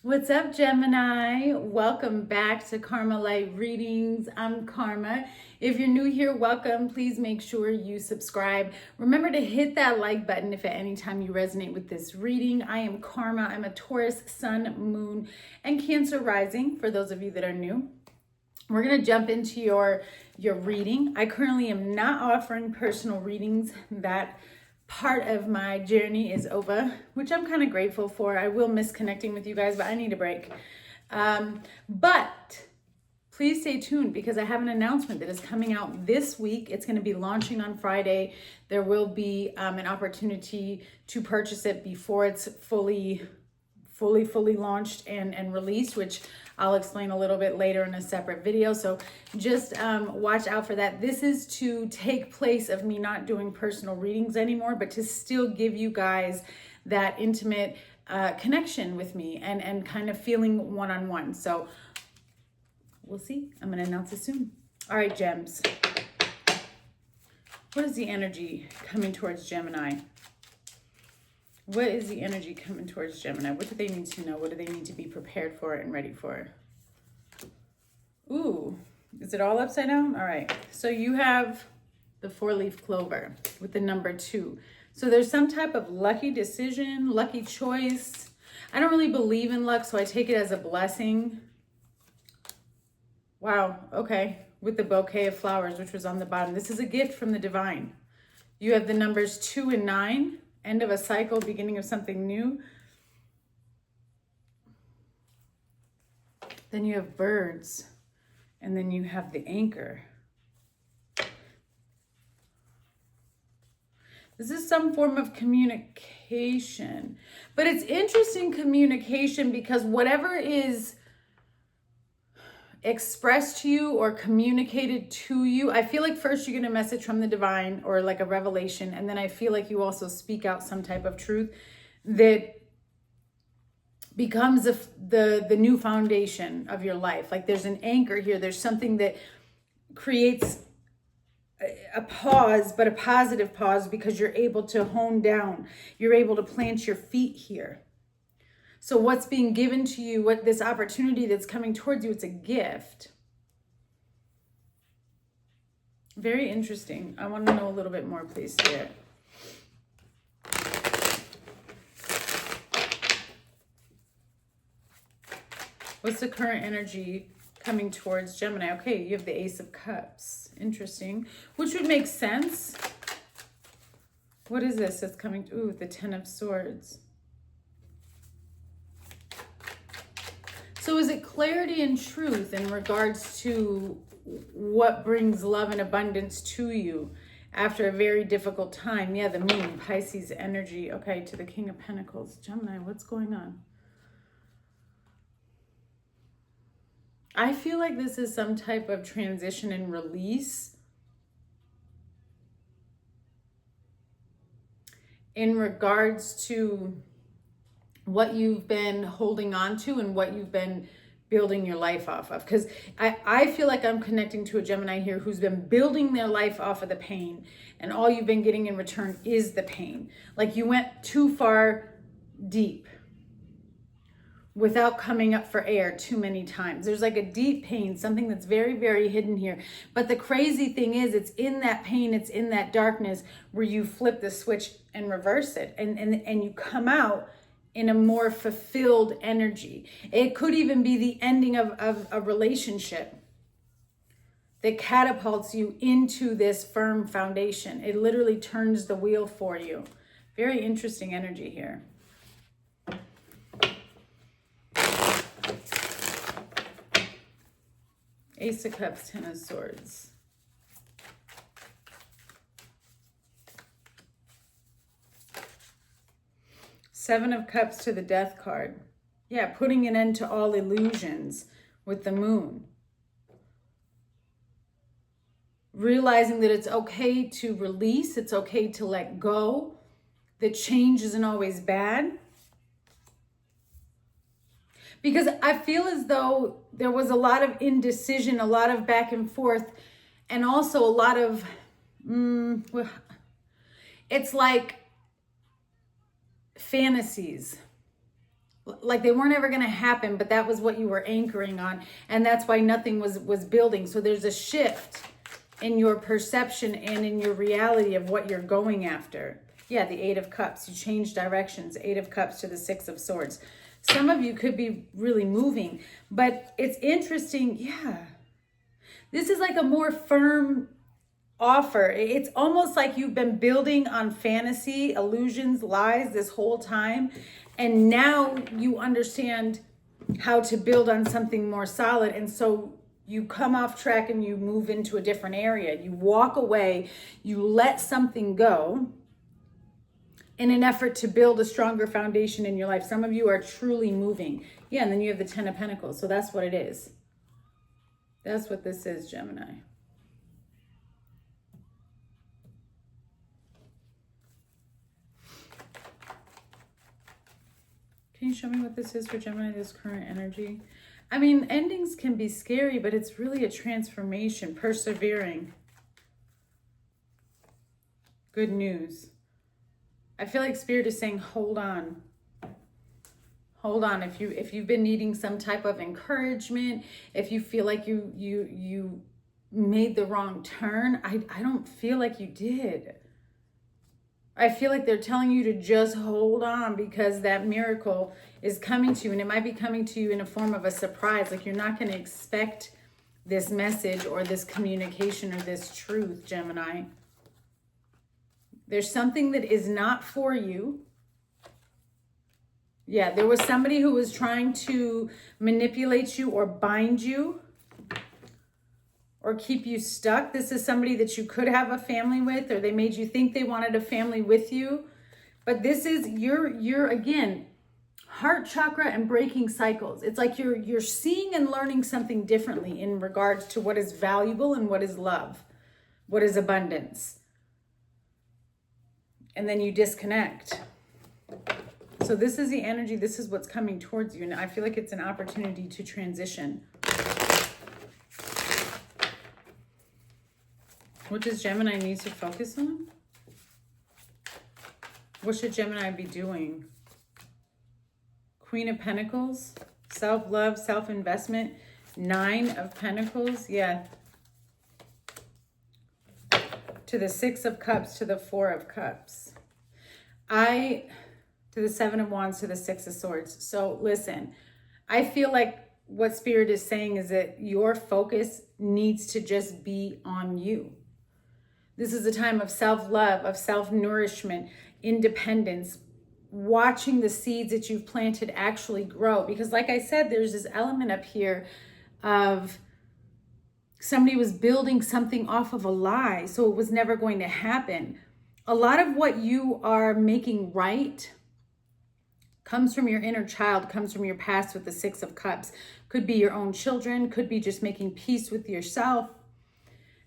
What's up, Gemini? Welcome back to Karma Light Readings. I'm Karma. If you're new here, welcome. Please make sure you subscribe. Remember to hit that like button if at any time you resonate with this reading. I am Karma. I'm a Taurus, Sun, Moon, and Cancer rising, for those of you that are new. We're going to jump into your reading. I currently am not offering personal readings. That part of my journey is over, which I'm kind of grateful for. I will miss connecting with you guys, but I need a break. But please stay tuned because I have an announcement that is coming out this week. It's going to be launching on Friday. There will be an opportunity to purchase it before it's fully launched and released, which I'll explain a little bit later in a separate video. So just watch out for that. This is to take place of me not doing personal readings anymore, but to still give you guys that intimate connection with me and kind of feeling one-on-one. So we'll see. I'm going to announce it soon. All right, gems. What is the energy coming towards Gemini? What is the energy coming towards Gemini? What do they need to know? What do they need to be prepared for and ready for? Ooh, is it all upside down? All right. So you have the 4-leaf clover with the number 2. So there's some type of lucky decision, lucky choice. I don't really believe in luck, so I take it as a blessing. Wow. Okay. With the bouquet of flowers, which was on the bottom. This is a gift from the divine. You have the numbers 2 and 9. End of a cycle, beginning of something new. Then you have birds. And then you have the anchor. This is some form of communication. But it's interesting communication because whatever is expressed to you or communicated to you, I feel like first you get a message from the divine or like a revelation, and then I feel like you also speak out some type of truth that becomes the new foundation of your life. Like there's an anchor here. There's something that creates a pause, but a positive pause because you're able to hone down. You're able to plant your feet here. So what's being given to you, what this opportunity that's coming towards you, it's a gift. Very interesting. I want to know a little bit more, please, Spirit. What's the current energy coming towards Gemini? Okay, you have the Ace of Cups. Interesting. Which would make sense. What is this that's coming? Ooh, the 10 of Swords. So is it clarity and truth in regards to what brings love and abundance to you after a very difficult time? Yeah, the Moon, Pisces energy. Okay, to the King of Pentacles. Gemini, what's going on? I feel like this is some type of transition and release in regards to what you've been holding on to and what you've been building your life off of. Because I feel like I'm connecting to a Gemini here who's been building their life off of the pain, and all you've been getting in return is the pain. Like you went too far deep without coming up for air too many times. There's like a deep pain, something that's very, very hidden here. But the crazy thing is, it's in that pain, it's in that darkness where you flip the switch and reverse it. And you come out in a more fulfilled energy. It could even be the ending of a relationship that catapults you into this firm foundation. It literally turns the wheel for you. Very interesting energy here. Ace of Cups, 10 of Swords. Seven of Cups to the Death card. Yeah, putting an end to all illusions with the Moon. Realizing that it's okay to release, it's okay to let go, that change isn't always bad. Because I feel as though there was a lot of indecision, a lot of back and forth, and also a lot of, it's like fantasies like they weren't ever going to happen, but that was what you were anchoring on. And that's why nothing was building. So there's a shift in your perception and in your reality of what you're going after. Yeah, the Eight of Cups, you change directions, Eight of Cups to the Six of Swords. Some of you could be really moving, but it's interesting. Yeah, this is like a more firm offer. It's almost like you've been building on fantasy, illusions, lies this whole time. And now you understand how to build on something more solid. And so you come off track and you move into a different area. You walk away, you let something go in an effort to build a stronger foundation in your life. Some of you are truly moving. Yeah, and then you have the Ten of Pentacles. So that's what it is. That's what this is, Gemini. Can you show me what this is for Gemini, this current energy? I mean, endings can be scary, but it's really a transformation, persevering. Good news. I feel like Spirit is saying, hold on. Hold on. If you've been needing some type of encouragement, if you feel like you made the wrong turn, I don't feel like you did. I feel like they're telling you to just hold on because that miracle is coming to you, and it might be coming to you in a form of a surprise. Like you're not going to expect this message or this communication or this truth, Gemini. There's something that is not for you. Yeah, there was somebody who was trying to manipulate you or bind you or keep you stuck. This is somebody that you could have a family with, or they made you think they wanted a family with you. But this is, you're again, heart chakra and breaking cycles. It's like you're seeing and learning something differently in regards to what is valuable and what is love, what is abundance. And then you disconnect. So this is the energy, this is what's coming towards you. And I feel like it's an opportunity to transition. What does Gemini need to focus on? What should Gemini be doing? Queen of Pentacles, self-love, self-investment, Nine of Pentacles, yeah. To the Six of Cups, to the Four of Cups. To the Seven of Wands, to the Six of Swords. So listen, I feel like what Spirit is saying is that your focus needs to just be on you. This is a time of self-love, of self-nourishment, independence, watching the seeds that you've planted actually grow. Because like I said, there's this element up here of somebody was building something off of a lie, so it was never going to happen. A lot of what you are making right comes from your inner child, comes from your past with the Six of Cups. Could be your own children, could be just making peace with yourself.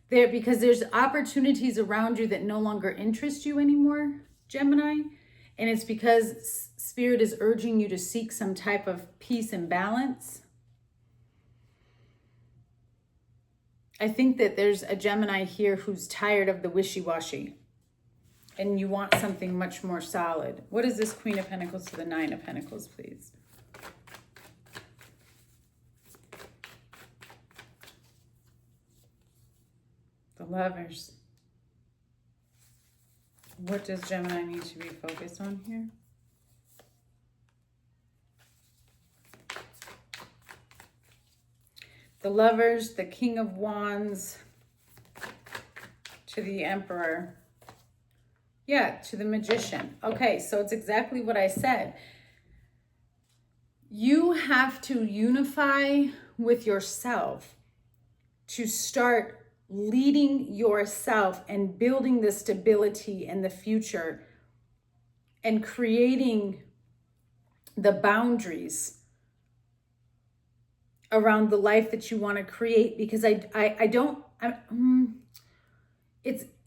Because there's opportunities around you that no longer interest you anymore, Gemini. And it's because Spirit is urging you to seek some type of peace and balance. I think that there's a Gemini here who's tired of the wishy-washy. And you want something much more solid. What is this Queen of Pentacles to the Nine of Pentacles, please? The Lovers. What does Gemini need to be focused on here? The Lovers, the King of Wands, to the Emperor. Yeah, to the Magician. Okay, so it's exactly what I said. You have to unify with yourself to start leading yourself and building the stability and the future and creating the boundaries around the life that you want to create. Because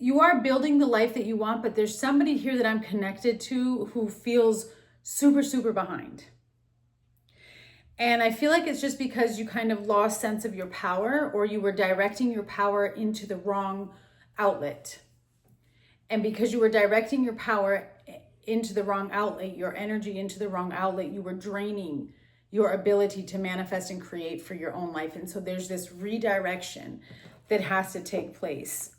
you are building the life that you want, but there's somebody here that I'm connected to who feels super, super behind. And I feel like it's just because you kind of lost sense of your power, or you were directing your power into the wrong outlet. And because you were directing your power into the wrong outlet, your energy into the wrong outlet. You were draining your ability to manifest and create for your own life. And so there's this redirection that has to take place.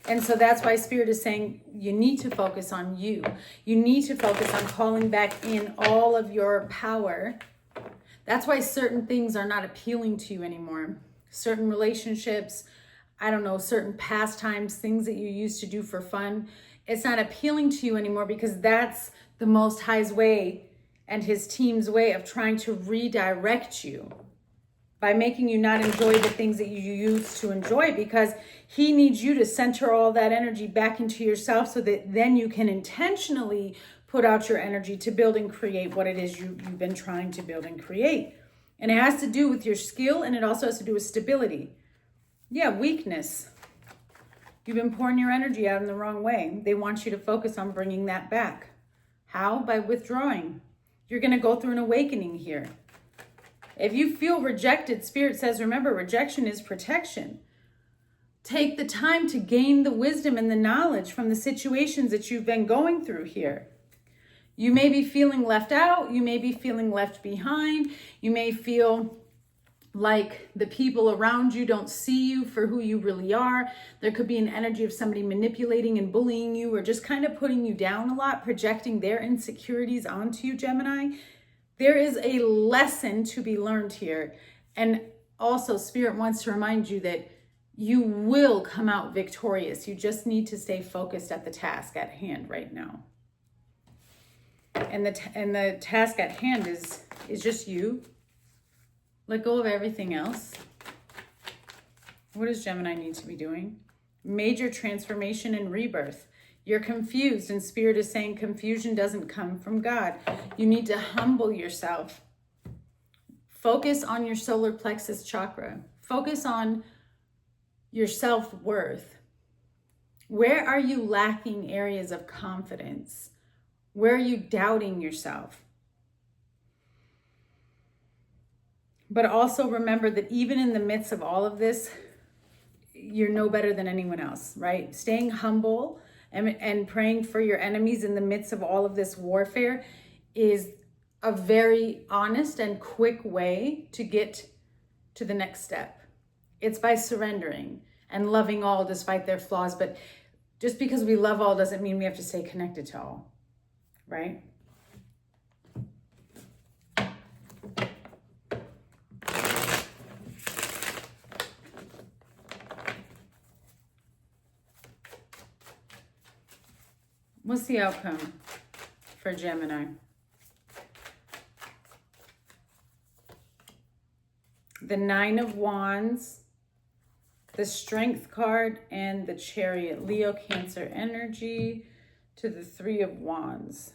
And so that's why Spirit is saying you need to focus on you. You need to focus on calling back in all of your power. That's why certain things are not appealing to you anymore. Certain relationships, I don't know, certain pastimes, things that you used to do for fun. It's not appealing to you anymore because that's the Most High's way and his team's way of trying to redirect you by making you not enjoy the things that you used to enjoy, because he needs you to center all that energy back into yourself so that then you can intentionally put out your energy to build and create what it is you've been trying to build and create. And it has to do with your skill, and it also has to do with stability. Yeah, weakness. You've been pouring your energy out in the wrong way. They want you to focus on bringing that back. How? By withdrawing. You're going to go through an awakening here. If you feel rejected, Spirit says, remember, rejection is protection. Take the time to gain the wisdom and the knowledge from the situations that you've been going through here. You may be feeling left out. You may be feeling left behind. You may feel like the people around you don't see you for who you really are. There could be an energy of somebody manipulating and bullying you, or just kind of putting you down a lot, projecting their insecurities onto you, Gemini. There is a lesson to be learned here. And also, Spirit wants to remind you that you will come out victorious. You just need to stay focused at the task at hand right now. And the task at hand is just you. Let go of everything else. What does Gemini need to be doing? Major transformation and rebirth. You're confused, and Spirit is saying confusion doesn't come from God. You need to humble yourself. Focus on your solar plexus chakra. Focus on your self-worth. Where are you lacking areas of confidence? Where are you doubting yourself? But also remember that even in the midst of all of this, you're no better than anyone else, right? Staying humble and praying for your enemies in the midst of all of this warfare is a very honest and quick way to get to the next step. It's by surrendering and loving all despite their flaws. But just because we love all doesn't mean we have to stay connected to all, right? What's the outcome for Gemini? The Nine of Wands, the Strength card, and the Chariot. Leo, Cancer energy to the Three of Wands.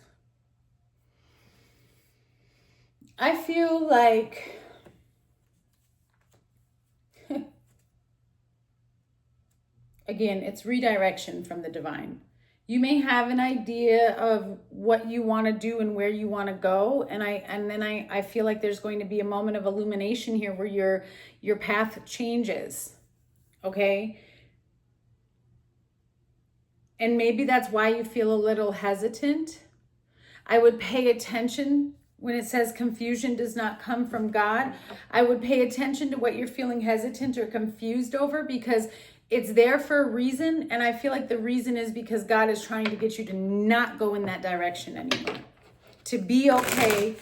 I feel like again, it's redirection from the divine. You may have an idea of what you want to do and where you want to go. And then I feel like there's going to be a moment of illumination here where your path changes. Okay? And maybe that's why you feel a little hesitant. I would pay attention when it says confusion does not come from God. I would pay attention to what you're feeling hesitant or confused over, because it's there for a reason, and I feel like the reason is because God is trying to get you to not go in that direction anymore. To be okay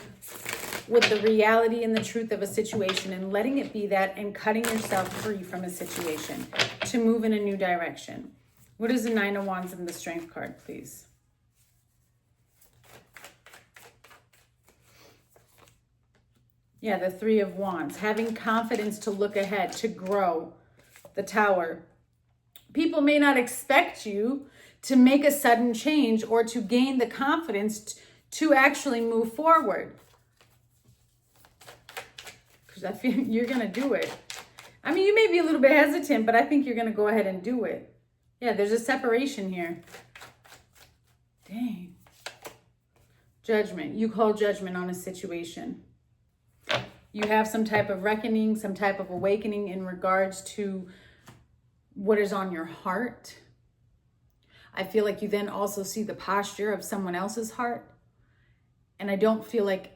with the reality and the truth of a situation and letting it be that, and cutting yourself free from a situation to move in a new direction. What is the Nine of Wands and the Strength card, please? Yeah, the Three of Wands. Having confidence to look ahead, to grow. The Tower. People may not expect you to make a sudden change or to gain the confidence to actually move forward. Because I feel you're going to do it. I mean, you may be a little bit hesitant, but I think you're going to go ahead and do it. Yeah, there's a separation here. Dang. Judgment. You call judgment on a situation. You have some type of reckoning, some type of awakening in regards to what is on your heart. I feel like you then also see the posture of someone else's heart. And I don't feel like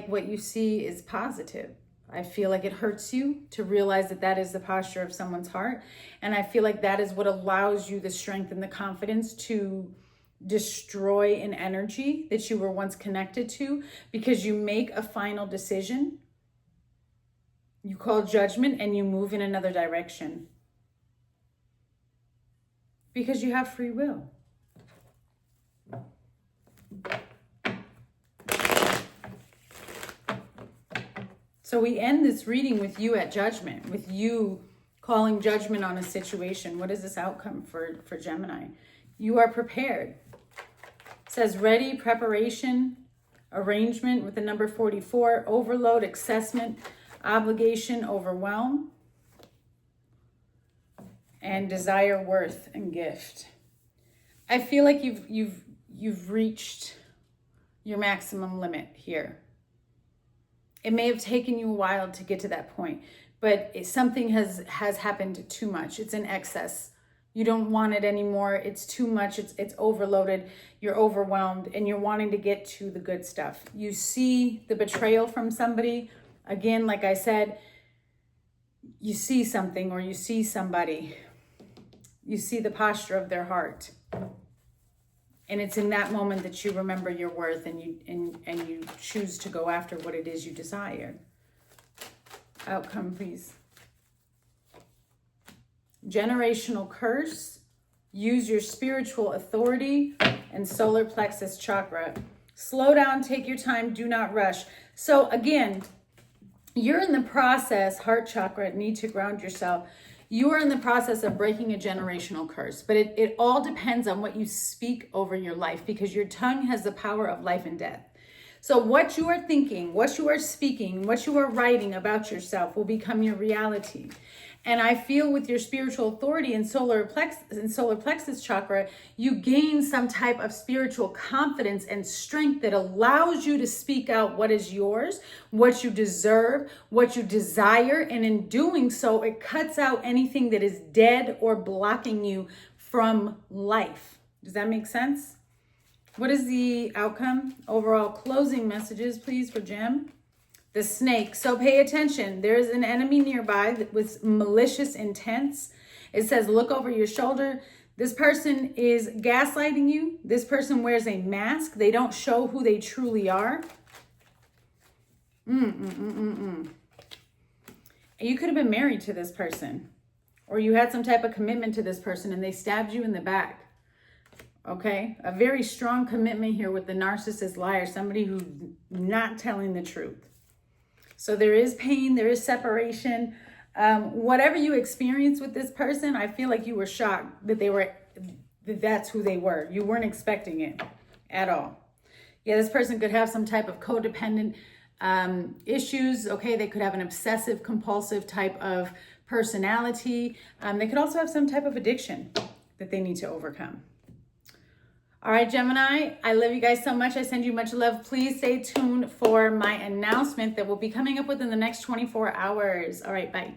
what you see is positive. I feel like it hurts you to realize that that is the posture of someone's heart. And I feel like that is what allows you the strength and the confidence to destroy an energy that you were once connected to, because you make a final decision, you call judgment, and you move in another direction. Because you have free will. So we end this reading with you at judgment, with you calling judgment on a situation. What is this outcome for Gemini? You are prepared. It says ready, preparation, arrangement with the number 44, overload, accessment, obligation, overwhelm, and desire, worth, and gift. I feel like you've reached your maximum limit here. It may have taken you a while to get to that point, but something has happened too much. It's in excess. You don't want it anymore. It's too much. It's overloaded. You're overwhelmed, and you're wanting to get to the good stuff. You see the betrayal from somebody. Again, like I said, you see something, or you see somebody. You see the posture of their heart. And it's in that moment that you remember your worth, and you choose to go after what it is you desire. Outcome, please. Generational curse. Use your spiritual authority and solar plexus chakra. Slow down, take your time, do not rush. So again, you're in the process, heart chakra, need to ground yourself. You are in the process of breaking a generational curse, but it all depends on what you speak over your life, because your tongue has the power of life and death. So what you are thinking, what you are speaking, what you are writing about yourself will become your reality. And I feel with your spiritual authority and solar plexus chakra, you gain some type of spiritual confidence and strength that allows you to speak out what is yours, what you deserve, what you desire. And in doing so, it cuts out anything that is dead or blocking you from life. Does that make sense? What is the outcome? Overall closing messages, please, for Gem. The snake. So pay attention. There's an enemy nearby with malicious intents. It says, look over your shoulder. This person is gaslighting you. This person wears a mask. They don't show who they truly are. You could have been married to this person, or you had some type of commitment to this person and they stabbed you in the back. Okay? A very strong commitment here with the narcissist liar, somebody who's not telling the truth. So there is pain, there is separation. Whatever you experience with this person, I feel like you were shocked that that's who they were. You weren't expecting it at all. Yeah, this person could have some type of codependent issues. Okay, they could have an obsessive compulsive type of personality. They could also have some type of addiction that they need to overcome. All right, Gemini, I love you guys so much. I send you much love. Please stay tuned for my announcement that will be coming up within the next 24 hours. All right, bye.